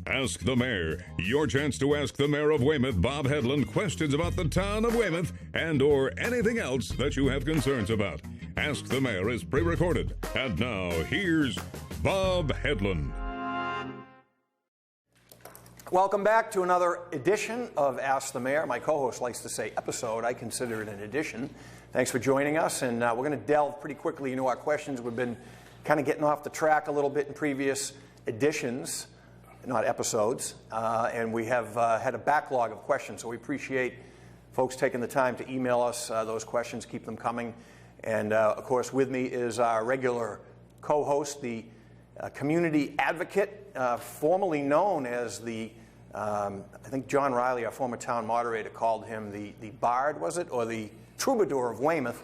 Ask the Mayor, your chance to ask the Mayor of Weymouth, Bob Hedlund, questions about the town of Weymouth and or anything else that you have concerns about. Ask the Mayor is pre-recorded. And now, here's Bob Hedlund. Welcome back to another edition of Ask the Mayor. My co-host likes to say episode. I consider it an edition. Thanks for joining us, and we're going to delve pretty quickly into our questions. We've been kind of getting off the track a little bit in previous editions, not episodes, and we have had a backlog of questions, so we appreciate folks taking the time to email us those questions, keep them coming. And of course, with me is our regular co-host, the community advocate, formerly known as the, I think John Riley, our former town moderator, called him the Bard, was it, or the Troubadour of Weymouth,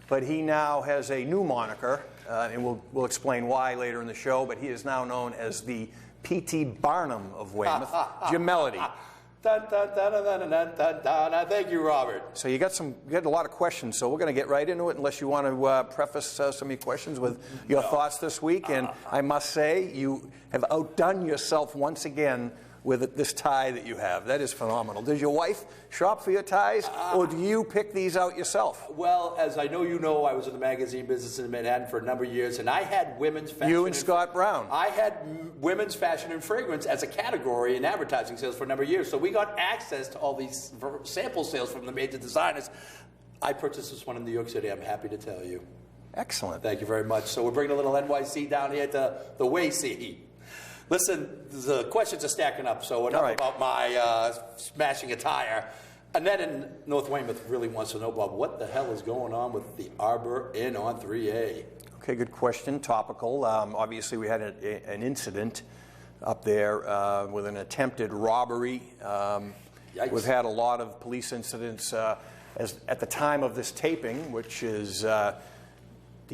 but he now has a new moniker, and we'll explain why later in the show, but he is now known as the P.T. Barnum of Weymouth, Jim Melody. Thank you, Robert. So you got a lot of questions, so we're going to get right into it unless you want to preface some of your questions with your thoughts this week. And I must say, you have outdone yourself once again with this tie that you have. That is phenomenal. Does your wife shop for your ties, or do you pick these out yourself? Well, as I know you know, I was in the magazine business in Manhattan for a number of years, and I had women's fashion. You and Scott Brown. I had women's fashion and fragrance as a category in advertising sales for a number of years, so we got access to all these sample sales from the major designers. I purchased this one in New York City, I'm happy to tell you. Excellent. Thank you very much. So we're bringing a little NYC down here to the Way-C. Listen, the questions are stacking up, so enough about my smashing a tire. Annette in North Weymouth really wants to know, Bob, what the hell is going on with the Arbor Inn on 3A? Okay, good question. Topical. Obviously, we had an incident up there with an attempted robbery. We've had a lot of police incidents at the time of this taping, which is the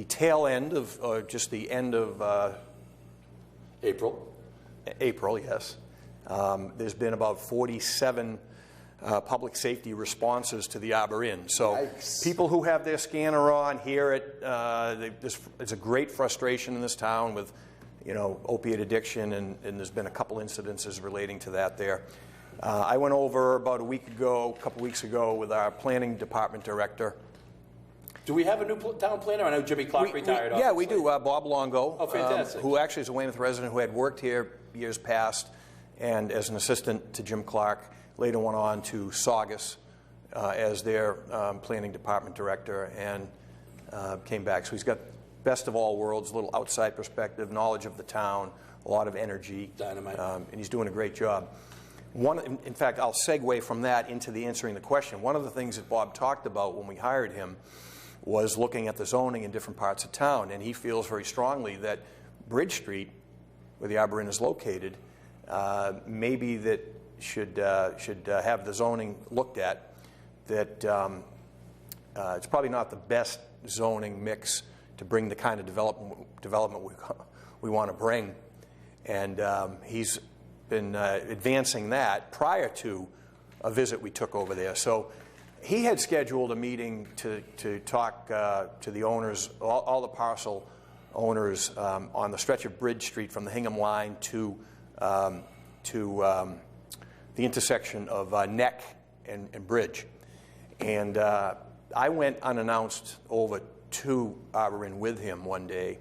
tail end of, or just the end of April, yes. There's been about 47 public safety responses to the Arbor Inn. So people who have their scanner on hear it. There's a great frustration in this town with, opiate addiction, and there's been a couple incidences relating to that there. I went over about a couple weeks ago with our planning department director. Do we have a new town planner? I know Jimmy Clark retired. Yeah, we do. Bob Longo, oh, fantastic. Who actually is a Weymouth resident who had worked here years past, and as an assistant to Jim Clark, later went on to Saugus as their planning department director, and came back. So he's got best of all worlds, a little outside perspective, knowledge of the town, a lot of energy. Dynamite. And he's doing a great job. In fact, I'll segue from that into the answering the question. One of the things that Bob talked about when we hired him was looking at the zoning in different parts of town, and he feels very strongly that Bridge Street, where the Arbor Inn is located, maybe that should have the zoning looked at. That it's probably not the best zoning mix to bring the kind of development we want to bring, and he's been advancing that prior to a visit we took over there. So he had scheduled a meeting to talk to the owners, all the parcel owners on the stretch of Bridge Street from the Hingham line to the intersection of Neck and Bridge. And I went unannounced over to Arbor Inn with him one day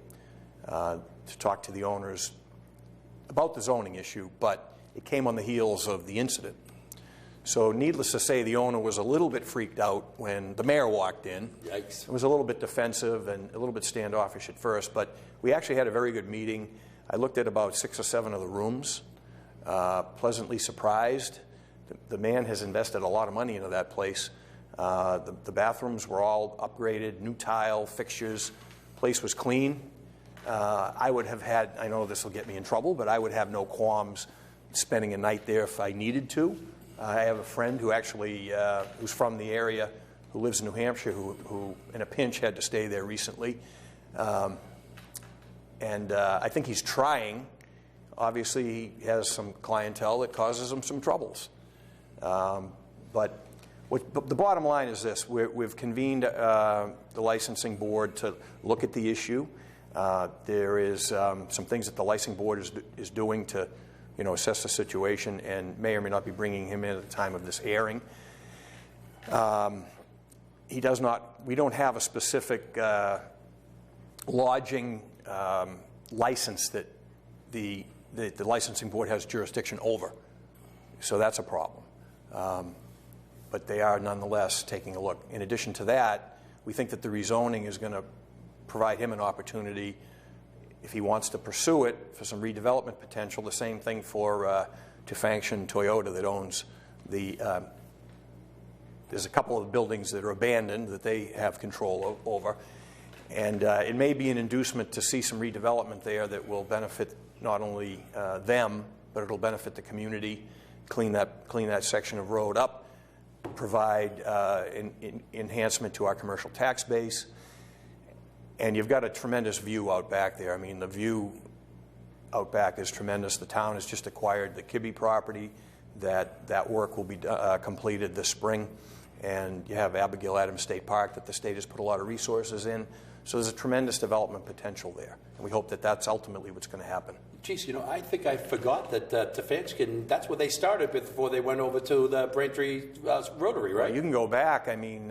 to talk to the owners about the zoning issue, but it came on the heels of the incident. So needless to say, the owner was a little bit freaked out when the mayor walked in. Yikes. It was a little bit defensive and a little bit standoffish at first, but we actually had a very good meeting. I looked at about 6 or 7 of the rooms, pleasantly surprised. The man has invested a lot of money into that place. The bathrooms were all upgraded, new tile, fixtures. Place was clean. I would have had, I know this will get me in trouble, but I would have no qualms spending a night there if I needed to. I have a friend who actually, who's from the area, who lives in New Hampshire, who in a pinch had to stay there recently. And I think he's trying. Obviously, he has some clientele that causes him some troubles. But the bottom line is this. We've convened the licensing board to look at the issue. There is some things that the licensing board is doing to assess the situation, and may or may not be bringing him in at the time of this airing. We don't have a specific lodging license that the licensing board has jurisdiction over. So that's a problem. But they are nonetheless taking a look. In addition to that, we think that the rezoning is going to provide him an opportunity, if he wants to pursue it, for some redevelopment potential. The same thing for Tufankshan Toyota that owns there's a couple of buildings that are abandoned that they have control over. And it may be an inducement to see some redevelopment there that will benefit not only them, but it'll benefit the community, clean that section of road up, provide enhancement to our commercial tax base. And you've got a tremendous view out back there. I mean, the view out back is tremendous. The town has just acquired the Kibbe property. That work will be completed this spring. And you have Abigail Adams State Park that the state has put a lot of resources in. So there's a tremendous development potential there. And we hope that that's ultimately what's going to happen. Geez, I think I forgot that Tufankshan, that's where they started before they went over to the Braintree Rotary, right? Well, you can go back. I mean,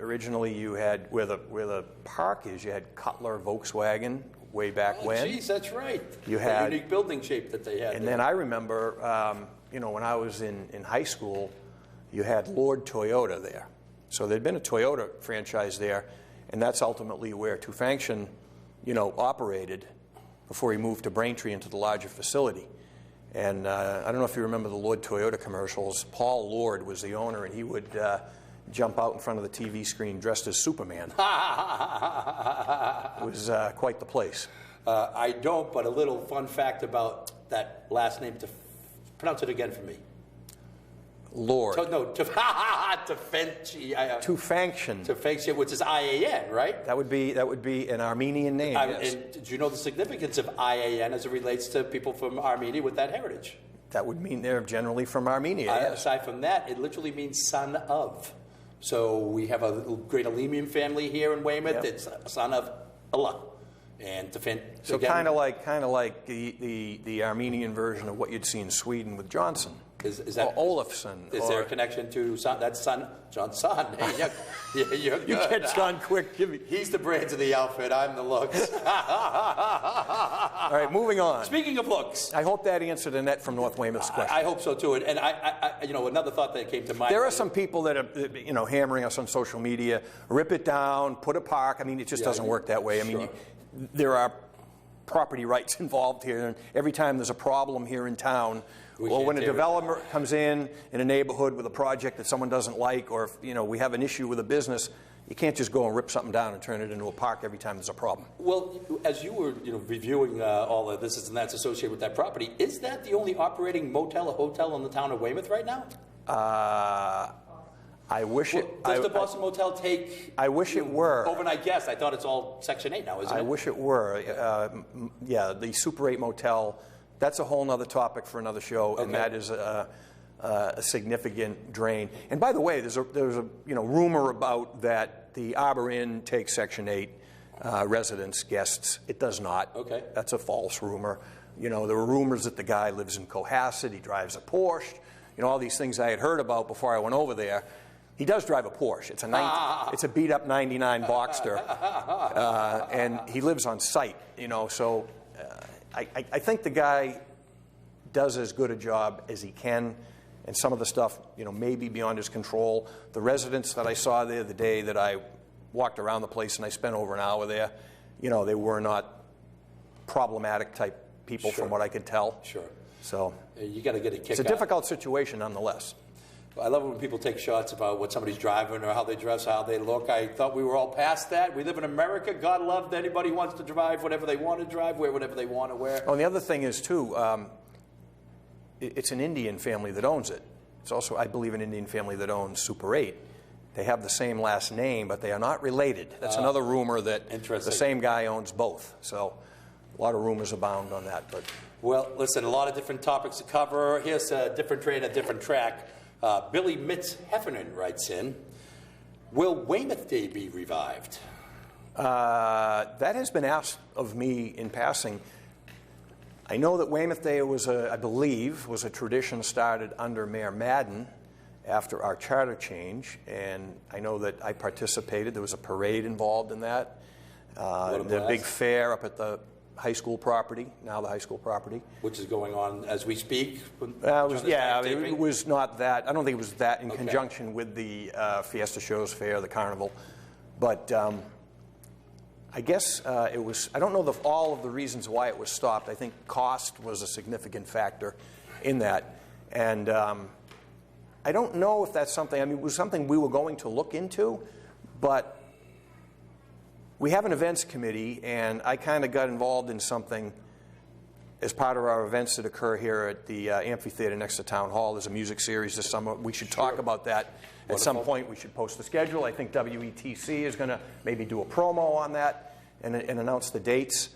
originally you had, where the park is, you had Cutler Volkswagen way back when. Geez, that's right. You had the unique building shape that they had. And then I remember, when I was in high school, you had Lord Toyota there. So there'd been a Toyota franchise there, and that's ultimately where Tufankshan, operated before he moved to Braintree into the larger facility. And I don't know if you remember the Lord Toyota commercials. Paul Lord was the owner, and he would jump out in front of the TV screen dressed as Superman. It was quite the place. I don't, but a little fun fact about that last name. Pronounce it again for me. Lord. Tufankshan. Tufankshan, which is IAN, right? That would be an Armenian name. Yes. And did you know the significance of IAN as it relates to people from Armenia with that heritage? That would mean they're generally from Armenia. Yes. Aside from that, it literally means son of. So we have a great Alemian family here in Weymouth. Yep. It's son of Allah. And so kind of like the Armenian version of what you'd see in Sweden with Johnson. Is that Olafsson? Is there a connection to that son, John's son? Hey, you're you catch on quick. He's the brains of the outfit. I'm the looks. All right, moving on. Speaking of looks, I hope that answered Annette from North Weymouth's question. I hope so too. And I another thought that came to mind. There are some people that are, hammering us on social media. Rip it down, put a park. I mean, it just doesn't work that way. I mean, there are property rights involved here, and every time there's a problem here in town. When a developer comes in a neighborhood with a project that someone doesn't like, or if we have an issue with a business, you can't just go and rip something down and turn it into a park every time there's a problem. Well, as you were reviewing all of this and that's associated with that property, is that the only operating motel or hotel in the town of Weymouth right now? I wish it. Does the Boston Motel take? I wish it were overnight guests. I thought it's all Section 8 now, isn't it? I wish it were. Yeah, the Super 8 motel. That's a whole other topic for another show, and that is a significant drain. And by the way, there's a rumor about that the Arbor Inn takes Section 8 residents, guests. It does not. Okay. That's a false rumor. There were rumors that the guy lives in Cohasset, he drives a Porsche. All these things I had heard about before I went over there. He does drive a Porsche. It's a beat-up '99 Boxster, and he lives on site. So. I think the guy does as good a job as he can, and some of the stuff, may be beyond his control. The residents that I saw there the day that I walked around the place and I spent over an hour there, they were not problematic type people from what I could tell. Sure. So you got to get a kick. It's a difficult situation nonetheless. I love it when people take shots about what somebody's driving or how they dress, how they look. I thought we were all past that. We live in America. God love anybody who wants to drive whatever they want to drive, wear whatever they want to wear. Oh, and the other thing is, too, it's an Indian family that owns it. It's also, I believe, an Indian family that owns Super 8. They have the same last name, but they are not related. That's another rumor that the same guy owns both. So a lot of rumors abound on that. But well, listen, a lot of different topics to cover. Here's a different train, a different track. Billy Mitz Heffernan writes in, will Weymouth Day be revived? That has been asked of me in passing. I know that Weymouth Day was, I believe, was a tradition started under Mayor Madden after our charter change, and I know that I participated. There was a parade involved in that. The big fair up at the high school property, now the high school property. Which is going on as we speak? It was not that. I don't think it was that in conjunction with the Fiesta Shows Fair, the carnival. But I guess it was, I don't know all of the reasons why it was stopped. I think cost was a significant factor in that. And I don't know if that's something, I mean, it was something we were going to look into, but we have an events committee, and I kind of got involved in something as part of our events that occur here at the amphitheater next to Town Hall. There's a music series this summer. We should talk about that. At some point, we should post the schedule. I think WETC is going to maybe do a promo on that and announce the dates.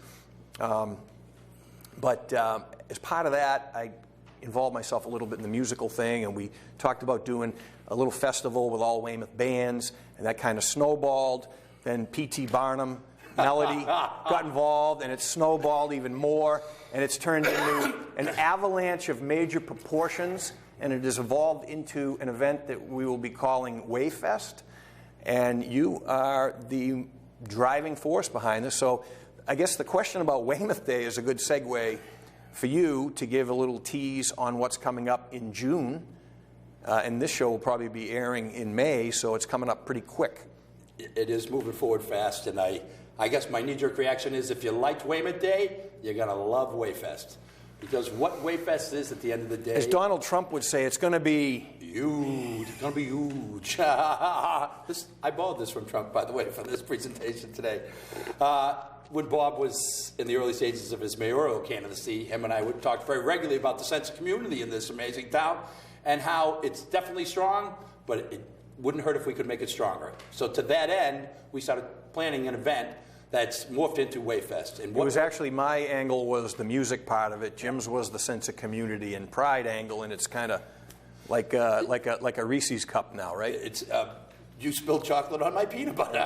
But as part of that, I involved myself a little bit in the musical thing, and we talked about doing a little festival with all Weymouth bands, and that kind of snowballed. Then P.T. Barnum, Melody got involved, and it snowballed even more, and it's turned into an avalanche of major proportions, and it has evolved into an event that we will be calling Wayfest, and you are the driving force behind this. So I guess the question about Weymouth Day is a good segue for you to give a little tease on what's coming up in June, and this show will probably be airing in May, so it's coming up pretty quick. It is moving forward fast, and I guess my knee-jerk reaction is if you liked Weymouth Day, you're going to love Wayfest. Because what Wayfest is at the end of the day... As Donald Trump would say, it's going to be... huge. It's going to be huge. I borrowed this from Trump, by the way, for this presentation today. When Bob was in the early stages of his mayoral candidacy, him and I would talk very regularly about the sense of community in this amazing town and how it's definitely strong, but it wouldn't hurt if we could make it stronger. So to that end, we started planning an event that's morphed into Wayfest. And it was actually, my angle was the music part of it. Jim's was the sense of community and pride angle, and it's kind of like a Reese's cup now, right? It's you spilled chocolate on my peanut butter.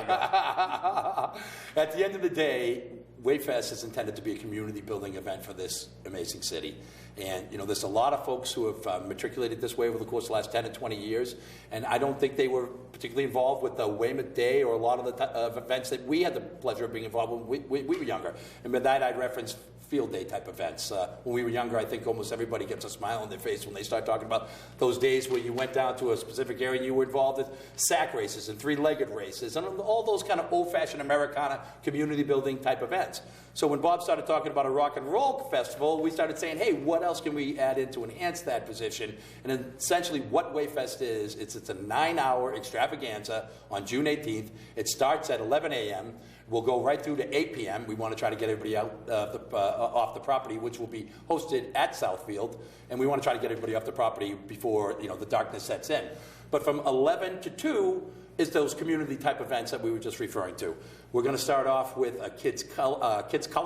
At the end of the day, Wayfest is intended to be a community building event for this amazing city. And, you know, there's a lot of folks who have matriculated this way over the course of the last 10 and 20 years, and I don't think they were particularly involved with the Weymouth Day or a lot of the events that we had the pleasure of being involved with when we were younger. And by that, I'd reference field day type events. When we were younger, I think almost everybody gets a smile on their face when they start talking about those days where you went down to a specific area and you were involved in sack races and three-legged races and all those kind of old-fashioned Americana community building type events. So when Bob started talking about a rock and roll festival, we started saying, hey, what else can we add in to enhance that position? And essentially what Wayfest is, it's a 9-hour extravaganza on June 18th. It starts at 11 a.m. We'll go right through to 8 p.m. We want to try to get everybody out off the property, which will be hosted at Southfield. And we want to try to get everybody off the property before the darkness sets in. But from 11 to 2 is those community type events that we were just referring to. We're going to start off with a kids color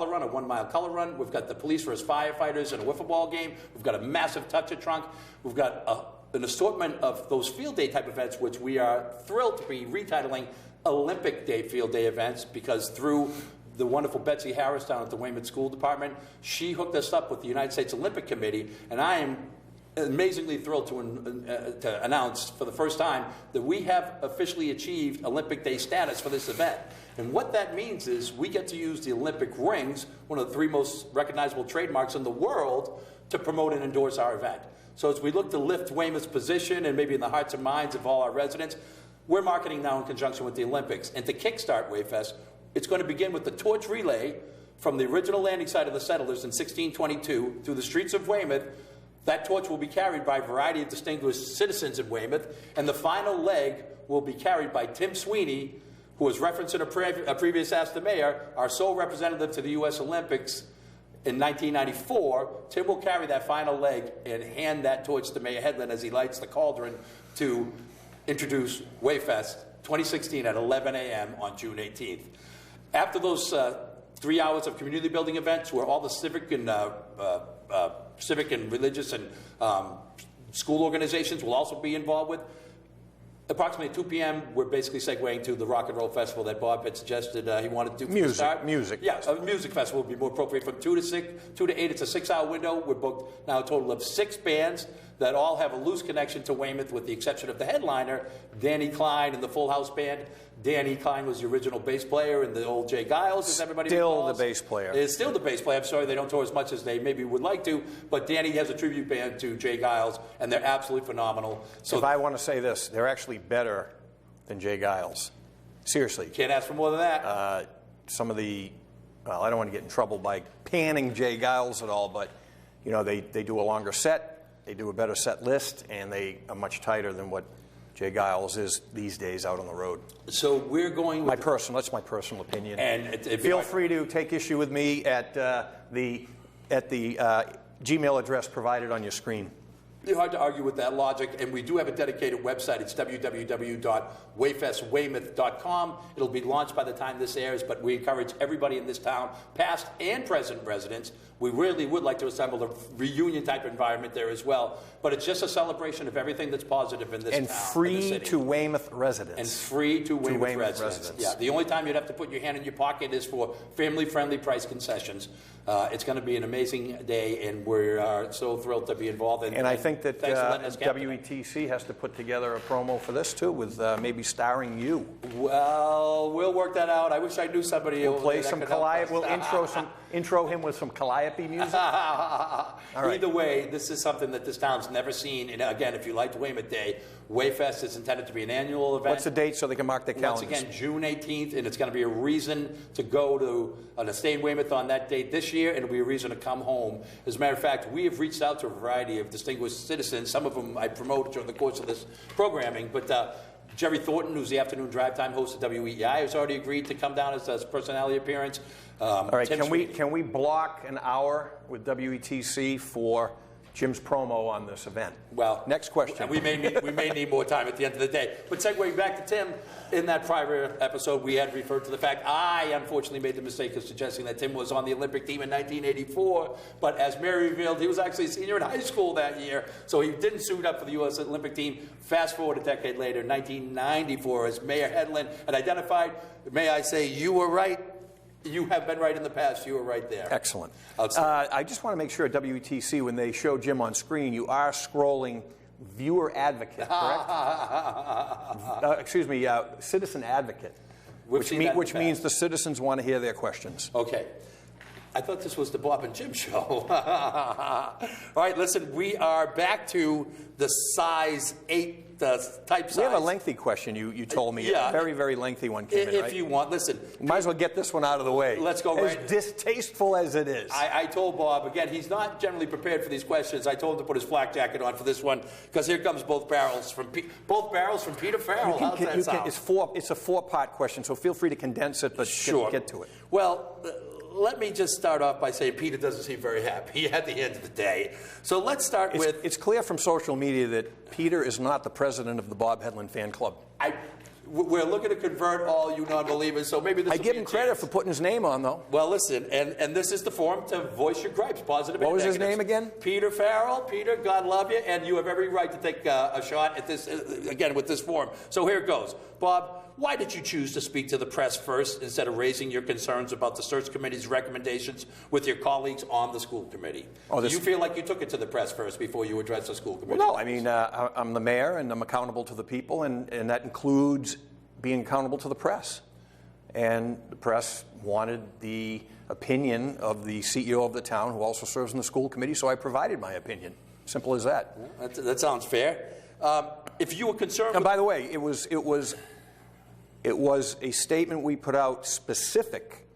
run, a 1-mile color run. We've got the police versus firefighters and a wiffle ball game. We've got a massive touch-a-trunk. We've got an assortment of those field day type events, which we are thrilled to be retitling Olympic Day field day events, because through the wonderful Betsy Harris down at the Weymouth School Department, she hooked us up with the United States Olympic Committee, and I am amazingly thrilled to announce for the first time that we have officially achieved Olympic Day status for this event. And what that means is we get to use the Olympic rings, one of the 3 most recognizable trademarks in the world, to promote and endorse our event. So as we look to lift Weymouth's position and maybe in the hearts and minds of all our residents, we're marketing now in conjunction with the Olympics. And to kickstart Wayfest, it's going to begin with the torch relay from the original landing site of the settlers in 1622 through the streets of Weymouth. That torch will be carried by a variety of distinguished citizens in Weymouth, and the final leg will be carried by Tim Sweeney, who was referenced in a previous Ask the Mayor, our sole representative to the U.S. Olympics in 1994. Tim will carry that final leg and hand that torch to Mayor Headland as he lights the cauldron to introduce Wayfest 2016 at 11 a.m. on June 18th. After those 3 hours of community building events where all the civic and religious and school organizations will also be involved with, Approximately 2 p.m., we're basically segueing to the Rock and Roll Festival that Bob had suggested he wanted to do from the start. Music. Yeah, a music festival would be more appropriate from 2 to 8. It's a 6-hour window. We're booked now a total of 6 bands that all have a loose connection to Weymouth, with the exception of the headliner, Danny Klein and the Full House Band. Danny Klein was the original bass player in the old Jay Giles, as everybody recalls. Still the bass player. Is still the bass player. I'm sorry they don't tour as much as they maybe would like to, but Danny has a tribute band to Jay Giles, and they're absolutely phenomenal. So if I want to say this, they're actually better than Jay Giles. Seriously. Can't ask for more than that. Some of the, well, I don't want to get in trouble by panning Jay Giles at all, but, you know, they do a longer set, they do a better set list, and they are much tighter than what Jay Giles is these days out on the road. So we're going with that's my personal opinion. And feel free to take issue with me at the Gmail address provided on your screen. It's hard to argue with that logic, and we do have a dedicated website. It's www.wayfestweymouth.com. It'll be launched by the time this airs, but we encourage everybody in this town, past and present residents. We really would like to assemble a reunion-type environment there as well, but it's just a celebration of everything that's positive in this town. And free to Weymouth residents. And free to Weymouth residents. Yeah, the only time you'd have to put your hand in your pocket is for family-friendly price concessions. It's going to be an amazing day, and we're so thrilled to be involved. And I think that WETC has to put together a promo for this, too, with maybe starring you. Well, we'll work that out. I wish I knew somebody. We'll play some Calliope. We'll intro him with some Calliope music. All right. Either way, this is something that this town's never seen. And again, if you liked Weymouth Day, Wayfest is intended to be an annual event. What's the date so they can mark their calendars? Once again, June 18th, and it's going to be a reason to go to stay in Weymouth on that date this year, and it'll be a reason to come home. As a matter of fact, we have reached out to a variety of distinguished citizens. Some of them I promote during the course of this programming, but Jerry Thornton, who's the afternoon drive time host at WEI, has already agreed to come down as a personality appearance. All right, can we block an hour with WETC for Jim's promo on this event? Well, next question. We may need more time at the end of the day. But segueing back to Tim, in that prior episode, we had referred to the fact I unfortunately made the mistake of suggesting that Tim was on the Olympic team in 1984. But as Mary revealed, he was actually a senior in high school that year, so he didn't suit up for the U.S. Olympic team. Fast forward a decade later, 1994, as Mayor Hedlund had identified. May I say, you were right. You have been right in the past. You were right there. Excellent. I just want to make sure at WETC, when they show Jim on screen, you are scrolling viewer advocate, correct? Excuse me, citizen advocate, which means the citizens want to hear their questions. Okay. I thought this was the Bob and Jim show. All right, listen, we are back to the size 8 type size. We have a lengthy question, you told me. Yeah. A very, very lengthy one came in, right? If you want, listen. Might as well get this one out of the way. Let's go right. As distasteful as it is. I told Bob, again, he's not generally prepared for these questions. I told him to put his flak jacket on for this one, because here comes both barrels from Peter Farrell. How's that sound? It's a 4-part question, so feel free to condense it, but sure. Get to it. Well, let me just start off by saying Peter doesn't seem very happy at the end of the day. So let's start with... It's clear from social media that Peter is not the president of the Bob Hedlund fan club. We're looking to convert all you non-believers, so maybe this I give him credit for putting his name on, though. Well, listen, and this is the forum to voice your gripes, positive and What was negatives. his name again? Peter Farrell. Peter, God love you, and you have every right to take a shot at this, again, with this forum. So here it goes. Bob, why did you choose to speak to the press first instead of raising your concerns about the search committee's recommendations with your colleagues on the school committee? Do you feel like you took it to the press first before you addressed the school committee? Well, no, I mean, I'm the mayor, and I'm accountable to the people, and that includes being accountable to the press. And the press wanted the opinion of the CEO of the town, who also serves in the school committee, so I provided my opinion. Simple as that. That sounds fair. If you were concerned... And by the way, it was a statement we put out specific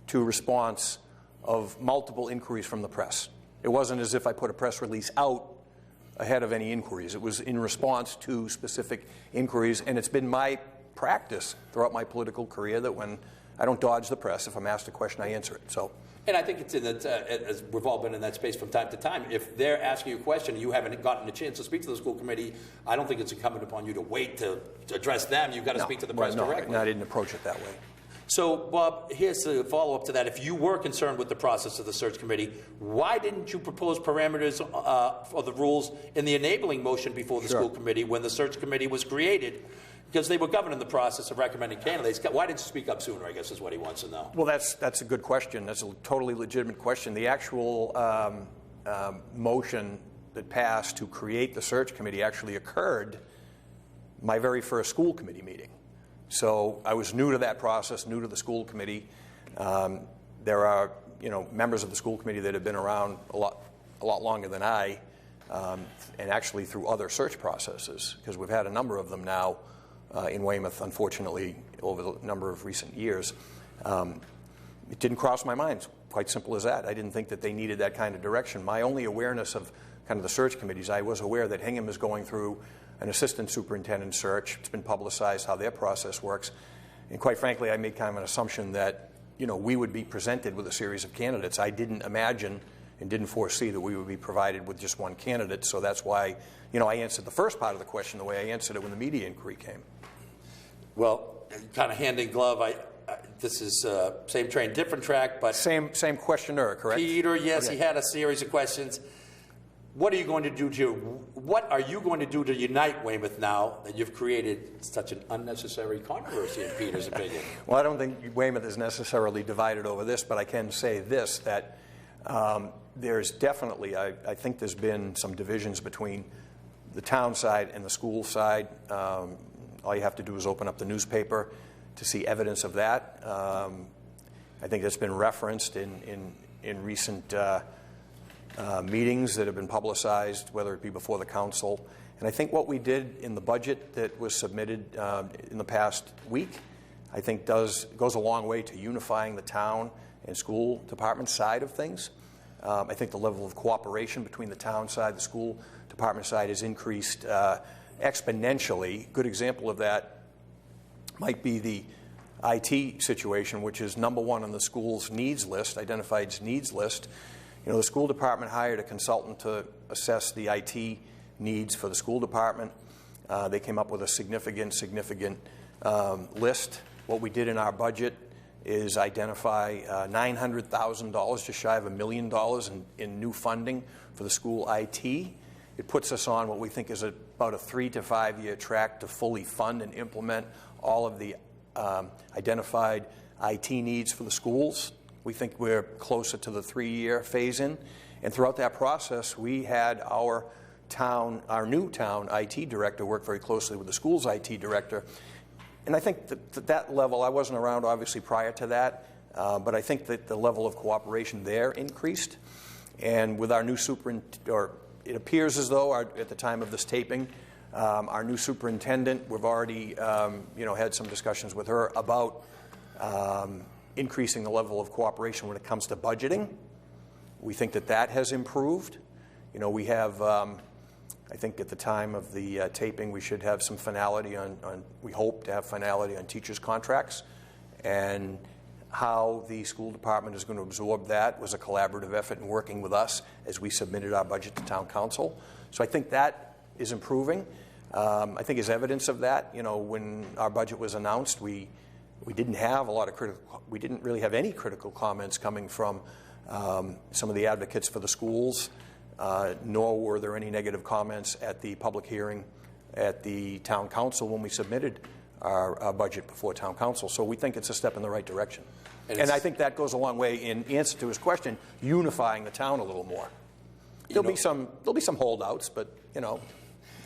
to response of multiple inquiries from the press. It wasn't as if I put a press release out ahead of any inquiries. It was in response to specific inquiries, and it's been my practice throughout my political career that when I don't dodge the press, if I'm asked a question, I answer it. So. And I think it's in that, as we've all been in that space from time to time, if they're asking you a question and you haven't gotten a chance to speak to the school committee, I don't think it's incumbent upon you to wait to address them. You've got to speak to the press directly. No, I didn't approach it that way. So, Bob, here's a follow-up to that. If you were concerned with the process of the search committee, why didn't you propose parameters for the rules in the enabling motion before the school committee when the search committee was created? Because they were governing the process of recommending candidates. Why didn't you speak up sooner, I guess, is what he wants to know. Well, that's a good question. That's a totally legitimate question. The actual motion that passed to create the search committee actually occurred my very first school committee meeting. So I was new to that process, new to the school committee. There are, members of the school committee that have been around a lot longer than I, and actually through other search processes, because we've had a number of them now in Weymouth, unfortunately, over the number of recent years. It didn't cross my mind, quite simple as that. I didn't think that they needed that kind of direction. My only awareness of kind of the search committees, I was aware that Hingham is going through an assistant superintendent search. It's been publicized how their process works. And quite frankly, I made kind of an assumption that, we would be presented with a series of candidates. I didn't imagine and didn't foresee that we would be provided with just one candidate. So that's why, I answered the first part of the question the way I answered it when the media inquiry came. Well, kind of hand in glove, this is same train, different track, but... Same questioner, correct? Peter, yes, okay. He had a series of questions. What are you going to do to unite Weymouth now that you've created such an unnecessary controversy, in Peter's opinion? Well, I don't think Weymouth is necessarily divided over this, but I can say this, that there's definitely, I think there's been some divisions between the town side and the school side. All you have to do is open up the newspaper to see evidence of that. I think that's been referenced in recent meetings that have been publicized, whether it be before the council. And I think what we did in the budget that was submitted in the past week, I think goes a long way to unifying the town and school department side of things. I think the level of cooperation between the town side, the school department side has increased exponentially. Good example of that might be the IT situation, which is number one on the school's needs list, identified needs list. The school department hired a consultant to assess the IT needs for the school department. They came up with a significant list. What we did in our budget is identify $900,000, just shy of $1 million in new funding for the school IT. It puts us on what we think is about a 3 to 5 year track to fully fund and implement all of the identified IT needs for the schools. We think we're closer to the 3-year phase-in. And throughout that process, we had our new town IT director work very closely with the school's IT director. And I think that level, I wasn't around obviously prior to that, but I think that the level of cooperation there increased. And with our new it appears as though at the time of this taping, our new superintendent, we've already had some discussions with her about increasing the level of cooperation when it comes to budgeting. We think that has improved. We have, I think at the time of the taping, we should have some finality we hope to have finality on teachers' contracts. And how the school department is going to absorb that was a collaborative effort in working with us as we submitted our budget to town council. So I think that is improving. I think as evidence of that, when our budget was announced, we didn't have we didn't really have any critical comments coming from some of the advocates for the schools, nor were there any negative comments at the public hearing at the town council when we submitted our budget before town council. So we think it's a step in the right direction. And I think that goes a long way in answer to his question, unifying the town a little more. There'll be some holdouts, but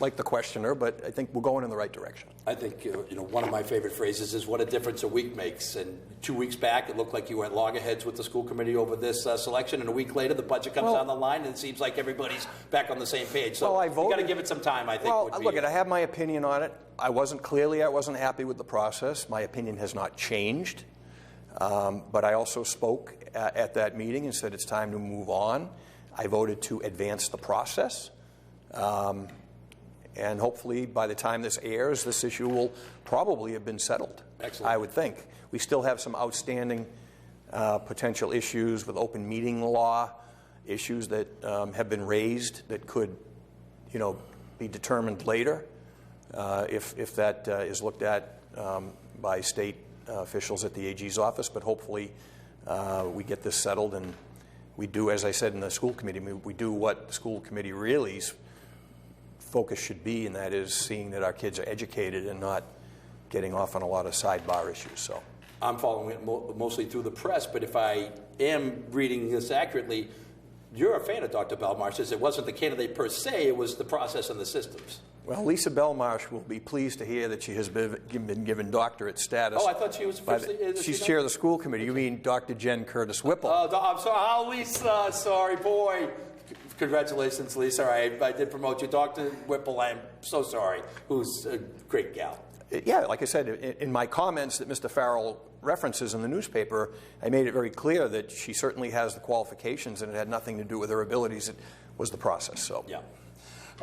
like the questioner, but I think we're going in the right direction. I think one of my favorite phrases is "what a difference a week makes." And 2 weeks back, it looked like you were at loggerheads with the school committee over this selection, and a week later, the budget comes down the line, and it seems like everybody's back on the same page. So you got to give it some time, I think. I have my opinion on it. I wasn't happy with the process. My opinion has not changed, but I also spoke at that meeting and said it's time to move on. I voted to advance the process. And hopefully, by the time this airs, this issue will probably have been settled. Excellent. I would think. We still have some outstanding potential issues with open meeting law, issues that have been raised that could, be determined later if that is looked at by state officials at the AG's office, but hopefully we get this settled, and we do, as I said in the school committee, we do what the school committee really's focus should be, and that is seeing that our kids are educated and not getting off on a lot of sidebar issues. So I'm following it mostly through the press, but if I am reading this accurately, you're a fan of Dr. Belmarsh. Says it wasn't the candidate per se, it was the process and the systems. Well, Lisa Belmarsh will be pleased to hear that she has been given doctorate status. Oh, I thought she was officially... She's chair of the school committee. You mean Dr. Jen Curtis Whipple. Oh, I'm sorry. Oh, Lisa, sorry, boy. Congratulations, Lisa. I did promote you. Dr. Whipple, I'm so sorry, who's a great gal. Yeah, like I said, in my comments that Mr. Farrell references in the newspaper, I made it very clear that she certainly has the qualifications, and it had nothing to do with her abilities. It was the process. So yeah,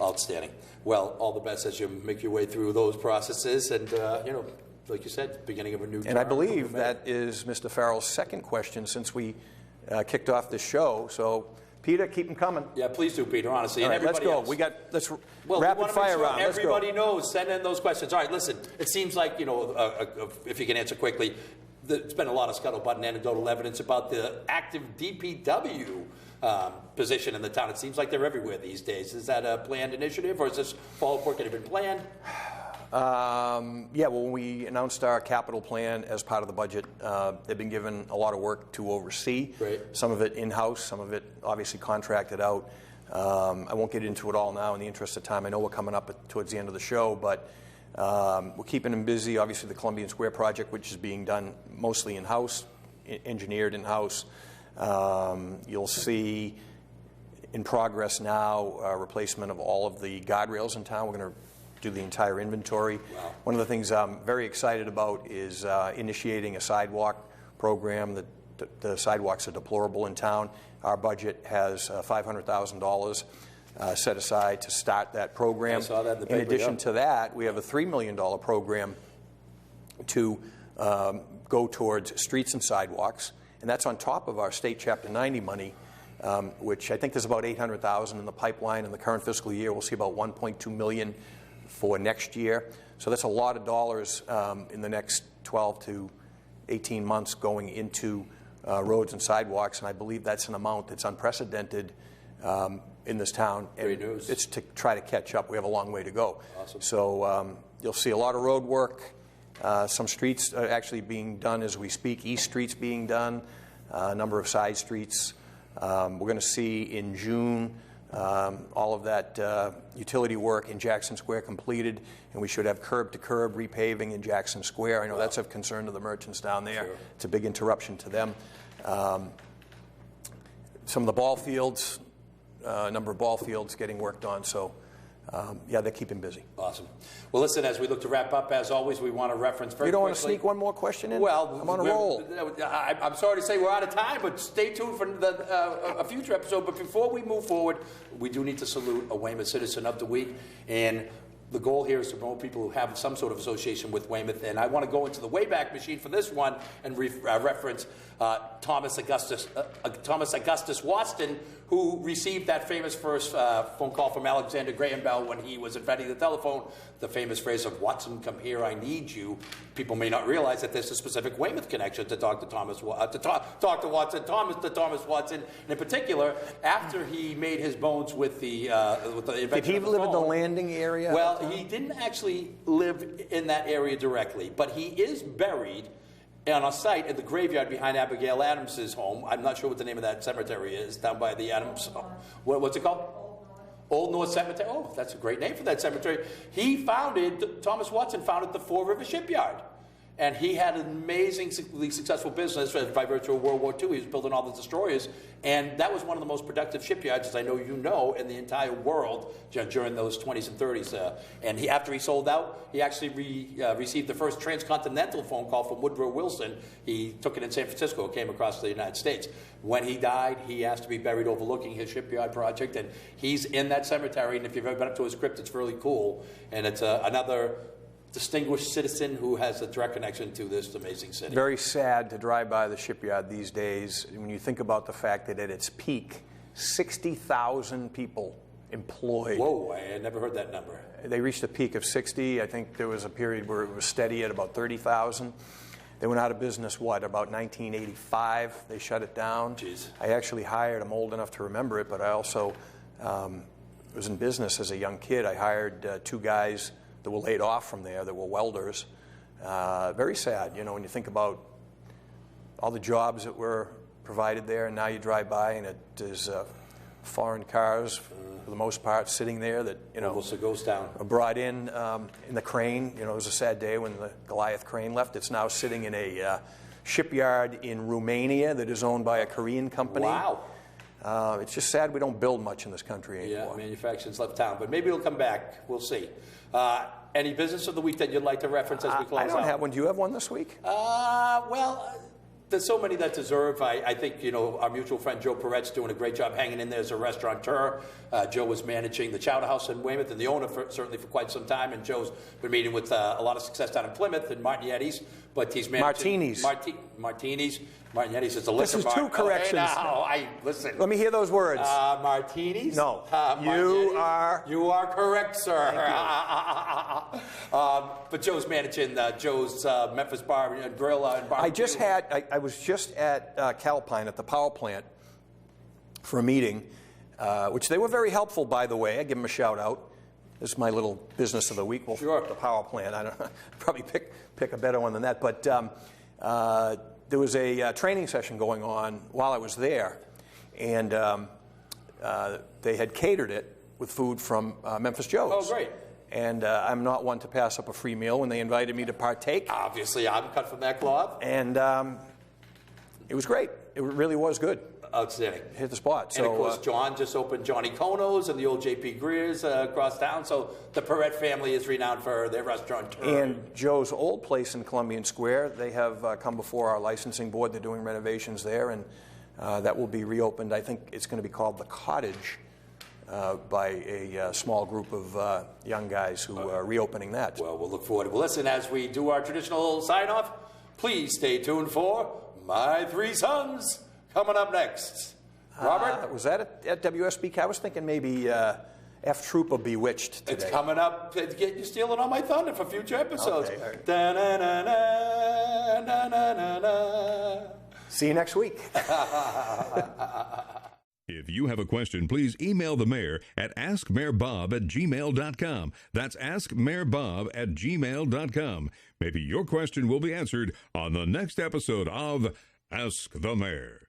outstanding. Well, all the best as you make your way through those processes, and like you said, beginning of a new term. And I believe that is Mr. Farrell's second question since we kicked off the show. So, Peter, keep them coming. Yeah, please do, Peter, honestly. All right, and everybody let's go. else. Let's rapid fire round. Everybody knows. Send in those questions. All right, listen. It seems like, if you can answer quickly, there's been a lot of scuttlebutt and anecdotal evidence about the active DPW position in the town. It seems like they're everywhere these days. Is that a planned initiative, or is this follow-up work that had been planned? Yeah, well, when we announced our capital plan as part of the budget, they've been given a lot of work to oversee. Right. Some of it in-house, some of it obviously contracted out. I won't get into it all now in the interest of time. I know we're coming up towards the end of the show, but we're keeping them busy. Obviously, the Columbian Square project, which is being done mostly in-house, engineered in-house. You'll see in progress now replacement of all of the guardrails in town. We're going to do the entire inventory. Wow. One of the things I'm very excited about is initiating a sidewalk program. The sidewalks are deplorable in town. Our budget has $500,000 set aside to start that program. I saw that in the paper, in addition to that, we have a $3 million program to go towards streets and sidewalks, and that's on top of our state Chapter 90 money, which I think there's about $800,000 in the pipeline. In the current fiscal year, we'll see about $1.2 million for next year. So that's a lot of dollars in the next 12 to 18 months going into roads and sidewalks, and I believe that's an amount that's unprecedented in this town. Great news. It's to try to catch up. We have a long way to go. Awesome. So you'll see a lot of road work. Some streets are actually being done as we speak. East Street's being done, a number of side streets. We're going to see in June all of that utility work in Jackson Square completed, and we should have curb-to-curb repaving in Jackson Square. I know that's of concern to the merchants down there. Sure. It's a big interruption to them. Some of the ball fields, a number of ball fields getting worked on, so yeah, they're keeping busy. Awesome. Well, listen, as we look to wrap up, as always, we want to reference very You don't quickly. want to sneak one more question in? Well, I'm on a roll. I'm sorry to say we're out of time, but stay tuned for a future episode. But before we move forward, we do need to salute a Weymouth Citizen of the Week. And the goal here is to promote people who have some sort of association with Weymouth. And I want to go into the Wayback Machine for this one and reference Thomas Augustus Watson, who received that famous first phone call from Alexander Graham Bell when he was inventing the telephone, the famous phrase of, "Watson, come here, I need you." People may not realize that there's a specific Weymouth connection to Dr. Watson, to Thomas Watson. And in particular, after he made his bones with the invention Did he of the live in the phone, landing area? Well, he didn't actually live in that area directly, but he is buried on a site at the graveyard behind Abigail Adams's home. I'm not sure what the name of that cemetery is, down by the Adams. What's it called? Old North Cemetery. Oh, that's a great name for that cemetery. Thomas Watson founded the Four River Shipyard. And he had an amazingly successful business by virtue of World War II. He was building all the destroyers. And that was one of the most productive shipyards, as I know you know, in the entire world during those 20s and 30s. And after he sold out, he actually received the first transcontinental phone call from Woodrow Wilson. He took it in San Francisco. It came across the United States. When he died, he asked to be buried overlooking his shipyard project. And he's in that cemetery. And if you've ever been up to his crypt, it's really cool. And it's another distinguished citizen who has a direct connection to this amazing city. Very sad to drive by the shipyard these days when you think about the fact that at its peak, 60,000 people employed. Whoa, I had never heard that number. They reached a peak of 60. I think there was a period where it was steady at about 30,000. They went out of business, about 1985? They shut it down. Jeez. I actually hired, I'm old enough to remember it, but I also was in business as a young kid. I hired 2 guys that were laid off from there that were welders. Very sad, when you think about all the jobs that were provided there, and now you drive by and there's foreign cars, for the most part, sitting there that, Almost a ghost town. brought in the crane. It was a sad day when the Goliath crane left. It's now sitting in a shipyard in Romania that is owned by a Korean company. Wow. It's just sad we don't build much in this country anymore. Yeah, manufacturing's left town, but maybe it'll come back. We'll see. Any business of the week that you'd like to reference as we close out? I don't have one. Do you have one this week? Well, there's so many that deserve. I think, our mutual friend Joe Peret's doing a great job hanging in there as a restaurateur. Joe was managing the Chowder House in Weymouth and the owner certainly for quite some time. And Joe's been meeting with a lot of success down in Plymouth and Martinetti's. But he's managing Martinis. Martinetti's is a liquor This is 2 corrections. Listen. Let me hear those words. Martinis? No. You are correct, sir. But Joe's managing Joe's Memphis Bar and Grill and Barbecue. I was just at Calpine at the power plant for a meeting, which they were very helpful, by the way. I give them a shout out. This is my little business of the week. Well, sure. The power plant. I don't probably pick a better one than that. But there was a training session going on while I was there, and they had catered it with food from Memphis Joe's. Oh, great. And I'm not one to pass up a free meal when they invited me to partake. Obviously, I'm cut from that cloth. And it was great. It really was good. Outstanding. Hit the spot. And of course, John just opened Johnny Kono's and the old J.P. Greer's across town. So the Peret family is renowned for their restaurant. And Joe's old place in Columbian Square, they have come before our licensing board. They're doing renovations there, and that will be reopened. I think it's going to be called The Cottage by a small group of young guys who are reopening that. Well, we'll look forward to it. Well, listen, as we do our traditional sign-off, please stay tuned for My 3 Sons. Coming up next. Robert? Was that at WSBK? I was thinking maybe F Troop of Bewitched today. It's coming up. You're stealing all my thunder for future episodes. Okay, all right. Da-na-na-na-na-na-na-na. See you next week. If you have a question, please email the mayor at askmayorbob@gmail.com. That's askmayorbob@gmail.com. Maybe your question will be answered on the next episode of Ask the Mayor.